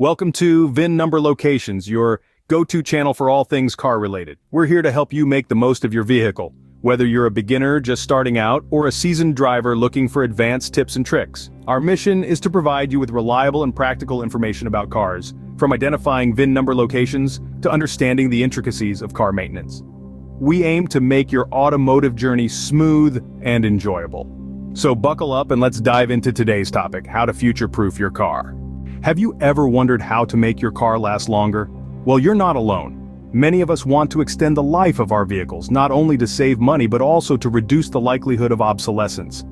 Welcome to VIN Number Locations, your go-to channel for all things car-related. We're here to help you make the most of your vehicle, whether you're a beginner just starting out or a seasoned driver looking for advanced tips and tricks. Our mission is to provide you with reliable and practical information about cars, from identifying VIN number locations to understanding the intricacies of car maintenance. We aim to make your automotive journey smooth and enjoyable. So buckle up and let's dive into today's topic: how to future-proof your car. Have you ever wondered how to make your car last longer? Well, you're not alone. Many of us want to extend the life of our vehicles, not only to save money but also to reduce the likelihood of obsolescence.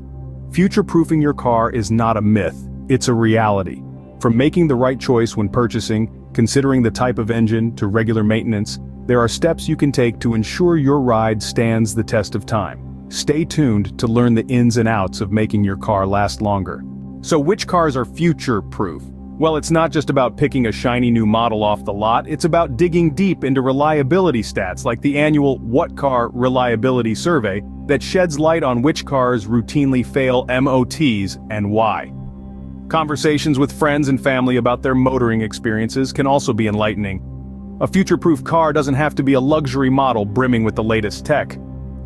Future-proofing your car is not a myth, it's a reality. From making the right choice when purchasing, considering the type of engine, to regular maintenance, there are steps you can take to ensure your ride stands the test of time. Stay tuned to learn the ins and outs of making your car last longer. So which cars are future-proof? Well, it's not just about picking a shiny new model off the lot, it's about digging deep into reliability stats like the annual What Car Reliability Survey that sheds light on which cars routinely fail MOTs and why. Conversations with friends and family about their motoring experiences can also be enlightening. A future-proof car doesn't have to be a luxury model brimming with the latest tech.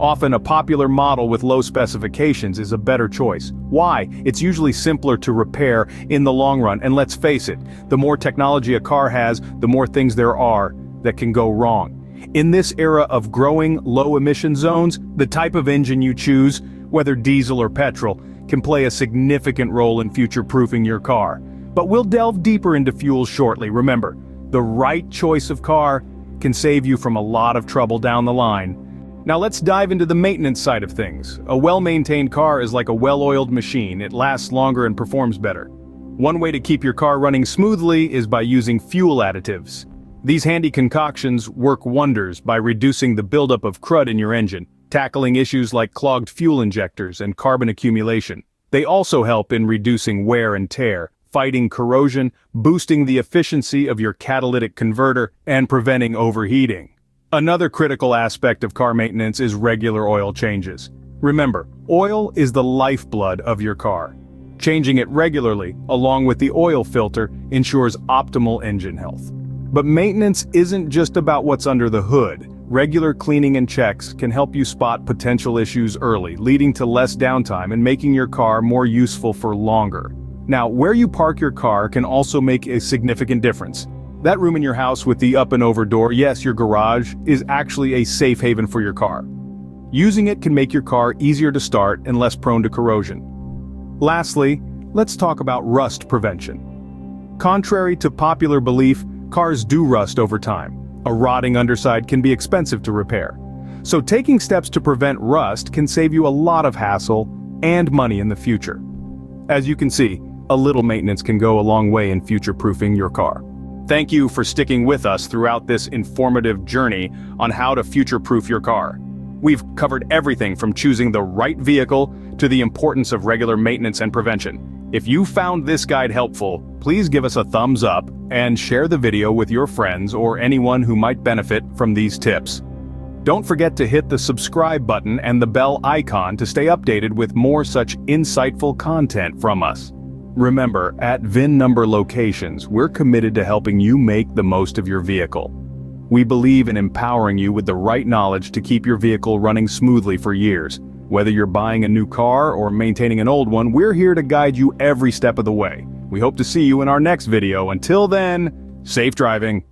Often a popular model with low specifications is a better choice. Why? It's usually simpler to repair in the long run, and let's face it, the more technology a car has, the more things there are that can go wrong. In this era of growing low-emission zones, the type of engine you choose, whether diesel or petrol, can play a significant role in future-proofing your car. But we'll delve deeper into fuels shortly. Remember, the right choice of car can save you from a lot of trouble down the line. Now let's dive into the maintenance side of things. A well-maintained car is like a well-oiled machine. It lasts longer and performs better. One way to keep your car running smoothly is by using fuel additives. These handy concoctions work wonders by reducing the buildup of crud in your engine, tackling issues like clogged fuel injectors and carbon accumulation. They also help in reducing wear and tear, fighting corrosion, boosting the efficiency of your catalytic converter, and preventing overheating. Another critical aspect of car maintenance is regular oil changes. Remember, oil is the lifeblood of your car. Changing it regularly, along with the oil filter, ensures optimal engine health. But maintenance isn't just about what's under the hood. Regular cleaning and checks can help you spot potential issues early, leading to less downtime and making your car more useful for longer. Now, where you park your car can also make a significant difference. That room in your house with the up and over door, yes, your garage, is actually a safe haven for your car. Using it can make your car easier to start and less prone to corrosion. Lastly, let's talk about rust prevention. Contrary to popular belief, cars do rust over time. A rotting underside can be expensive to repair. So taking steps to prevent rust can save you a lot of hassle and money in the future. As you can see, a little maintenance can go a long way in future-proofing your car. Thank you for sticking with us throughout this informative journey on how to future-proof your car. We've covered everything from choosing the right vehicle to the importance of regular maintenance and prevention. If you found this guide helpful, please give us a thumbs up and share the video with your friends or anyone who might benefit from these tips. Don't forget to hit the subscribe button and the bell icon to stay updated with more such insightful content from us. Remember, at VIN Number Locations, we're committed to helping you make the most of your vehicle. We believe in empowering you with the right knowledge to keep your vehicle running smoothly for years. Whether you're buying a new car or maintaining an old one, we're here to guide you every step of the way. We hope to see you in our next video. Until then, safe driving.